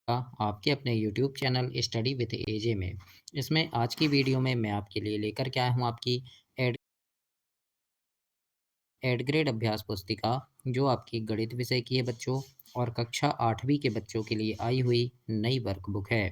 आपके अपने YouTube channel study with एजे में। इसमें आज की वीडियो में मैं आपके लिए लेकर के आया हूँ आपकी एड एड ग्रेड अभ्यास पुस्तिका, जो आपकी गणित विषय की है बच्चों, और कक्षा 8वीं के बच्चों के लिए आई हुई नई वर्कबुक है।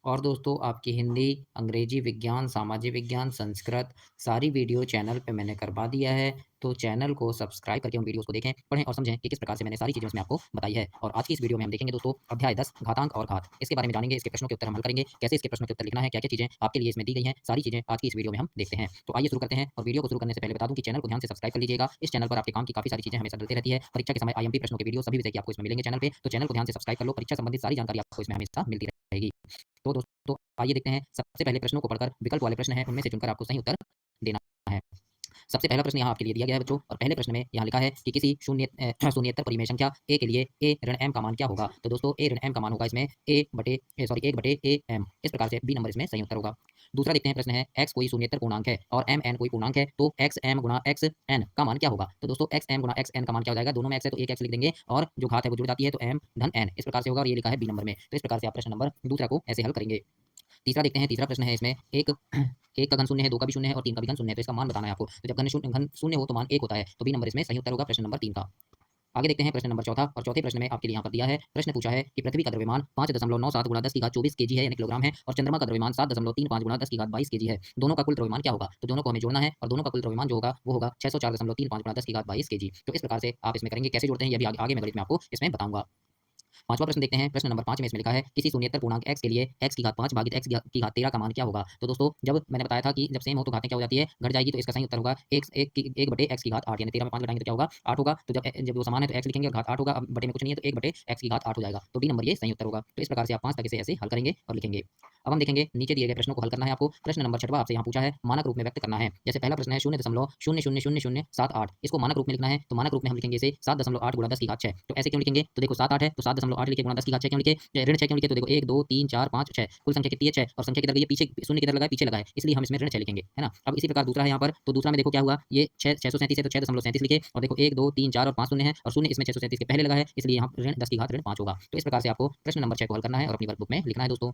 और दोस्तों, आपकी हिंदी, अंग्रेजी, विज्ञान, सामाजिक विज्ञान, संस्कृत सारी वीडियो चैनल पे मैंने करवा दिया है। तो चैनल को सब्सक्राइब करके उन वीडियोज़ को देखें, पढ़ें और समझें कि किस प्रकार से मैंने सारी चीज़ें उसमें आपको बताई है। और आज की इस वीडियो में हम देखेंगे दोस्तों अध्याय 10 घातांक और घात। इसके बारे में जानेंगे, इसके प्रश्नों के उत्तर हम हल करेंगे, कैसे इसके प्रश्नों के उत्तर लिखना है, क्या-क्या चीज़ें आपके लिए इसमें दी गई हैं, सारी चीज़ें आज की इस वीडियो में हम देखते हैं। तो आइए शुरू करते हैं। और वीडियो को शुरू करने से पहले बता दूं कि चैनल को ध्यान से सब्सक्राइब कर लीजिएगा। इस चैनल पर आपके काम की काफ़ी सारी चीज़ें हमेशा डलती रहती है। परीक्षा के समय आईएमपी प्रश्नों के वीडियो सभी विषय की आपको इसमें मिलेंगे चैनल पे। तो चैनल को ध्यान से सब्सक्राइब कर लो, परीक्षा संबंधित सारी जानकारी आपको इसमें हमेशा मिलती रहेगी। तो दोस्तों, आइए देखते हैं। सबसे पहले प्रश्नों को पढ़कर विकल्प वाले प्रश्न हैं, उनमें से चुनकर आपको सही उत्तर देना है। सबसे पहला प्रश्न यहाँ आपके लिए दिया गया है बच्चों, और पहले प्रश्न में यहाँ लिखा है कि किसी शून्येतर परिमेय संख्या ए के लिए ए ऋण एम का मान क्या होगा। तो दोस्तों, ए ऋण एम का मान होगा इसमें एक बटे ए एम। इस प्रकार से बी नंबर इसमें सही उत्तर होगा। दूसरा देखते हैं, प्रश्न है एक्स कोई शून्येतर पूर्णांक है और एम एन कोई पूर्णांक है, तो एक्स एम गुणा एक्स एन का मान क्या होगा। तो दोस्तों, एक्स एम गुणा एक्स एन का मान क्या हो जाएगा, दोनों में एक्स है तो एक एक्स लिख देंगे और जो घात है वो जुड़ जाती है, तो एम धन एन इस प्रकार से होगा, और ये लिखा है बी नंबर में। तो इस प्रकार से आप प्रश्न नंबर दूसरा को ऐसे हल करेंगे। तीसरा देखते हैं, तीसरा प्रश्न है इसमें एक एक का घन शून्य है, दो का भी शून्य है और तीन का भी घन शून्य है, तो इसका मान बताना है आपको। तो जब घन शून्य हो तो मान एक होता है, तो बी नंबर इसमें सही उत्तर होगा प्रश्न नंबर तीन का। आगे देखते हैं प्रश्न नंबर चौथा, और चौथे प्रश्न में आपके लिए यहाँ पर दिया है, प्रश्न पूछा है कि पृथ्वी का द्रव्यमान 5.97 गुणा 10 की घात 24 केजी है, यानी किलोग्राम है, और चंद्रमा का द्रव्यमान 7.35 गुणा 10 की घात 22 केजी है। दोनों का कुल द्रव्यमान क्या होगा। तो दोनों को हमें जोड़ना है, और दोनों का कुल द्रव्यमान जो होगा वो होगा 604.35 गुणा 10 की घात 22 केजी। तो इस प्रकार से आप इसमें करेंगे, कैसे जोड़ते हैं ये भी आगे मैं गणित में आपको इसमें बताऊंगा। पांचवा प्रश्न देखते हैं, प्रश्न नंबर 5 में इसमें लिखा है किसी शून्येतर पूर्णांक x के लिए x की घात 5 भागित x की घात 13 का मान क्या होगा। तो दोस्तों, जब मैंने बताया था कि जब सेम हो तो घातें क्या हो जाती है, घट जाएगी, तो इसका सही उत्तर होगा एक बटे x की घात 8, यानी 13 में 5 घटाएंगे तो क्या होगा, 8 होगा। तो जब वो समान है तो x लिखेंगे और घात 8 होगा, अब बटे में कुछ नहीं है तो 1 बटे x की घात 8 हो जाएगा। तो डी नंबर ये सही उत्तर होगा। तो इस प्रकार से आप 5 तक इसे ऐसे हल करेंगे और लिखेंगे। अब हम देखेंगे नीचे दिए गए प्रश्नों को हल करना है आपको। प्रश्न नंबर 6 आपसे यहाँ पूछा है मानक रूप में व्यक्त करना है। जैसे पहला प्रश्न है 0.000078, इसको मानक रूप में लिखना है। तो मानक रूप में हम लिखेंगे इसे 7.8 गुणा 10 की घात 6। तो ऐसे क्यों लिखेंगे, तो देखो 7 8 है तो 7.8 लिखे गुणा 10 की घात 6 क्यों लिखे, ऋण 6 क्यों लिखे, तो देखो 1 2 3 4 5 6, कुल संख्या कितनी है 6, और संख्या किधर गई है पीछे, शून्य किधर लगा है पीछे लगा है, इसलिए हम इसमें ऋण 6 लिखेंगे, है ना। अब इसी प्रकार दूसरा है यहाँ पर, तो दूसरा में देखो क्या हुआ, ये 637 है तो 6.37 लिखे, और देखो 1 2 3 4 और 5 शून्य है, और शून्य इसमें 637 के पहले लगा है, इसलिए यहाँ ऋण 10 की घात ऋण 5 होगा। तो इस प्रकार से आपको प्रश्न नंबर 6 को हल करना है और अपनी वर्कबुक में लिखना है दोस्तों।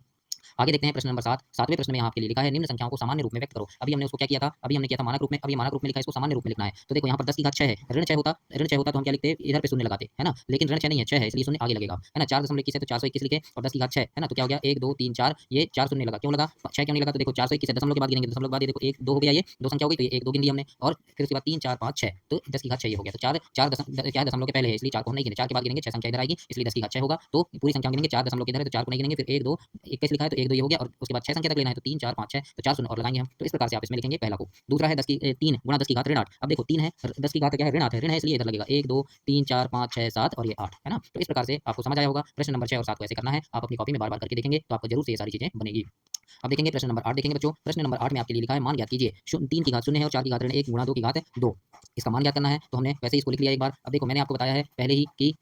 आगे देखते हैं प्रश्न नंबर 7। सातवें प्रश्न में यहाँ आपके लिए लिखा है निम्न संख्याओं को सामान्य रूप में व्यक्त करो। अभी हमने उसको क्या किया था, अभी हमने किया था मानक रूप में, अब ये मानक रूप में लिखा है, इसको सामान्य रूप में लिखना है। तो देखो यहाँ पर 10 की घात 6 है, ऋण 6 होता तो हम क्या लिखते, इधर पे शून्य लगाते, है ना, लेकिन ऋण 6 नहीं है, 6 है, इसलिए शून्य आगे लगेगा, है ना। 4.21 है तो 421 लिखे, और 10 की घात 6 है ना, तो क्या हो गया 1 2 3 4, ये 4 शून्य लगा, क्यों लगा, 6 क्यों नहीं लगा, तो देखो 421 है, दशमलव के बाद गिनेंगे, दशमलव के बाद ये देखो 1 2 हो गया, ये दो संख्या हो गई, तो ये 1 2 गिन ली हमने, और फिर उसके बाद 3 4 5 6, तो 10 की घात 6 ये हो गया। तो 4 4 क्या है, दशमलव के पहले है, इसलिए 4 को हम नहीं गिने, 4 के बाद गिनेंगे 6 संख्या इधर आएगी, इसलिए 10 की घात 6 होगा। तो पूरी संख्या गिनेंगे, 4 दशमलव के इधर है तो 4 को नहीं गिनेंगे, फिर 1 2 21 लिखा है तो 1 2 ये हो गया, और उसके बाद 6 संख्या तक लेना है तो 3 4 5 6, तो 4 शून्य और लगाएंगे हम। तो इस प्रकार से आप इसमें लिखेंगे पहला को। दूसरा है 3 गुणा 10 की घात ऋण 8। अब देखो 3 है, 10 की घात क्या है, ऋण 8 है, ऋण है इसलिए इधर लगेगा 1 2 3 4 5 6 7 और ये 8, है ना। तो इस प्रकार से आपको समझ आया होगा। प्रश्न नंबर 6 और 7 को ऐसे करना है, आप अपनी कॉपी में बार-बार करके देखेंगे तो आपको जरूर से ये सारी चीजें बनेगी। अब देखेंगे प्रश्न नंबर 8 देखेंगे बच्चों। प्रश्न नंबर 8 में आपके लिए लिखा है मान ज्ञात कीजिए। 3 की घात शून्य है और 4 की घात ऋण 1 गुणा 2 की घात 2, इसका मान ज्ञात करना है। तो हमने वैसे ही इसको लिख लिया एक बार। अब देखो मैंने आपको बताया है पहले ही कि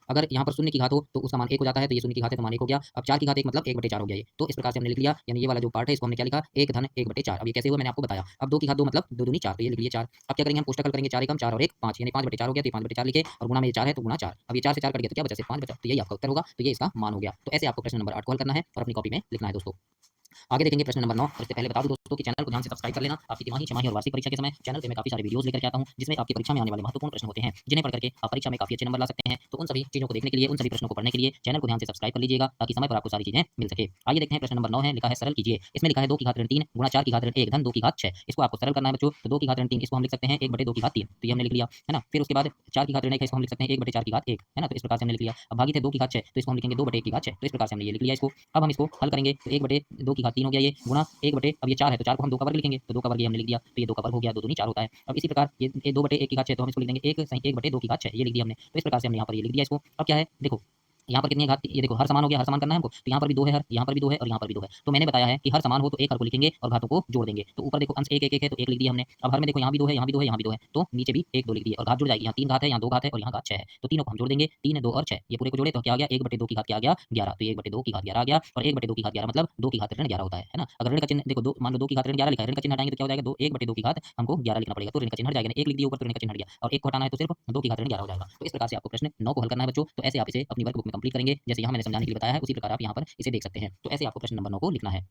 अगर यहाँ पर शून्य की घात हो तो उसका मान 1 हो जाता है, तो ये शून्य की घात है तो मान 1 हो गया। अब 4 की घात 1 मतलब 1/4 हो गया ये, तो इस प्रकार से हमने लिख लिया, यानी ये वाला जो पार्ट है इसको हमने क्या लिखा, 1 धन 1/4। अब ये कैसे हुआ मैंने आपको बताया। अब 2 की घात 2 मतलब 2 दूनी 4, तो ये लिख लिया 4। अब क्या करेंगे हम, कोष्टक हल करेंगे, 4 एकम 4 और 1 5, यानी 5/4 हो गया, तो ये 5/4 लिखे, और गुणा में ये 4 है तो गुणा 4। अब ये 4 से 4 कट गया तो क्या बचा, सिर्फ 5 बचा, तो यही आपका उत्तर होगा। तो ये इसका मान हो गया। तो ऐसे आपको प्रश्न नंबर 8 को हल करना है और अपनी कॉपी में लिखना है दोस्तों। आगे देखेंगे प्रश्न नंबर 9। और इससे पहले बता दूं दोस्तों कि चैनल को ध्यान से सब्सक्राइब कर लेना। आपकी तिमाही, छमाही और वार्षिक परीक्षा के समय चैनल पे मैं काफी सारे वीडियोस लेकर के आता हूं, जिसमें आपकी परीक्षा में आने वाले महत्वपूर्ण प्रश्न होते हैं, जिन्हें पढ़ करके आप परीक्षा में काफी अच्छे नंबर ला सकते हैं। तो उन सभी चीजों को देखने के लिए, उन सभी प्रश्नों को पढ़ने के लिए चैनल को ध्यान से सब्सक्राइब कर लीजिएगा, ताकि समय पर आपको सारी चीजें मिल सके। आइए देखते हैं प्रश्न नंबर 9 है, लिखा है सरल कीजिए। इसमें लिखा है 2 की घात ऋण 3 गुणा 4 की घात ऋण 1 धन 2 की घात 6। इसको आपको सरल करना है बच्चों। तो 2 की घात ऋण 3 इसको हम लिख सकते हैं 1/2 की घात 3, तो ये हमने लिख लिया, है ना। फिर उसके बाद 4 की घात ऋण 1 है, इसको हम लिख सकते हैं 1/4 की घात 1, है ना। तो इस प्रकार से हमने लिख लिया। अब भागित है 2 की घात 6, तो इसको हम लिखेंगे 2/1 की घात 6। तो इस प्रकार से हमने ये लिख लिया इसको। अब हम इसको हल करेंगे तो 1/2 की घात 3 हो गया ये, गुणा 1 अब ये 4 है तो 4 को हम 2 का वर्ग लिखेंगे, तो 2 का वर्ग ये हमने लिख दिया, तो ये 2 का वर्ग हो गया, 2 दूनी 4 होता है। अब इसी प्रकार ये 2/1 की घात 6, तो हम इसको लिख देंगे 1/2 की घात 6, ये लिख दिया हमने। तो इस प्रकार से हमने यहाँ पर ये लिख दिया इसको। अब क्या है देखो, यहाँ पर कितनी है घात, ये देखो हर समान हो गया, हर समान करना है हमको, तो यहाँ पर भी 2 है हर, यहाँ पर भी 2 है और यहाँ पर भी 2 है। तो मैंने बताया है कि हर समान हो तो एक हर को लिखेंगे और घातों को जोड़ देंगे। तो ऊपर देखो अंश 1 1 1 है तो 1 लिख दिया हमने। अब हर में देखो यहाँ भी 2 है, यहाँ भी 2 है, यहाँ भी 2 है, तो नीचे भी 1 2 लिख दिए और घात जुड़ जाएगी। यहाँ 3 घात है, यहाँ 2 घात है और यहाँ घात 6 है, तो तीनों को हम जोड़ देंगे, 3 2 और 6, ये पूरे को जोड़े तो क्या आ गया, 1/2 की घात क्या आ गया 11। तो ये 1/2 की घात 11 आ गया, और 1/2 की घात 11 मतलब 2 की घात ऋण 11 होता है ना। अगर ऋण का चिन्ह देखो, 2 मान लो 2 की घात ऋण 11 लिखा है, ऋण का चिन्ह हटाएंगे तो क्या हो जाएगा, 1/2 की घात हमको 11 लिखना पड़ेगा, तो ऋण का चिन्ह हट जाएगा, 1 लिख दिया ऊपर तो ऋण का चिन्ह हट गया, और 1 को हटाना है तो सिर्फ 2 की घात ऋण 11 हो जाएगा। तो इस प्रकार से आपको प्रश्न 9 को हल करना है बच्चों। तो ऐसे आप इसे अपनी वर्कबुक में कंप्लीट करेंगे, जैसे यहाँ मैंने समझाने के लिए बताया है, उसी प्रकार आप यहाँ पर इसे देख सकते हैं। तो ऐसे आपको प्रश्न नंबर 9 को लिखना है।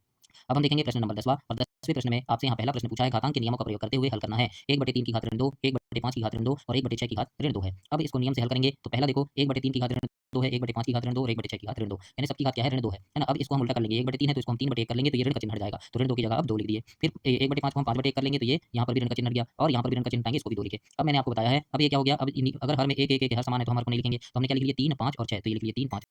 अब हम देखेंगे प्रश्न नंबर 10वां और 10वें प्रश्न में आपसे यहाँ पहला प्रश्न पूछा है घातांक के नियमों का प्रयोग करते हुए हल करना है। 1/3 की घात ऋण 2, 1/5 की घात ऋण 2 और 1/6 की घात ऋण 2 है। अब इसको नियम से हल करेंगे तो पहला देखो 1/3 की घात ऋण 2 है, 1/5 की घात ऋण 2 और 1/6 की घात ऋण 2, यानी सबकी घात क्या है? ऋण 2 है ना? अब इसको हम उल्टा कर लेंगे, 1/3 है तो इसको हम 3/1 कर लेंगे तो ये ऋण का चिन्ह हट जाएगा। तो ऋण 2 की जगह अब 2 लिख दिए। फिर 1/5 को हम 5/1 कर लेंगे तो ये यहाँ पर भी ऋण का चिन्ह हट गया और यहाँ पर भी ऋण का चिन्ह हटाएंगे, इसको भी 2 लिखे। अब मैंने आपको बताया है, अब ये क्या हो गया? अब अगर हर में 1, 1, 1 हर समान है तो हम हर को नहीं लिखेंगे। तो हमने क्या लिख लिया? 3, 5 और 6, तो ये लिख लिया 3, 5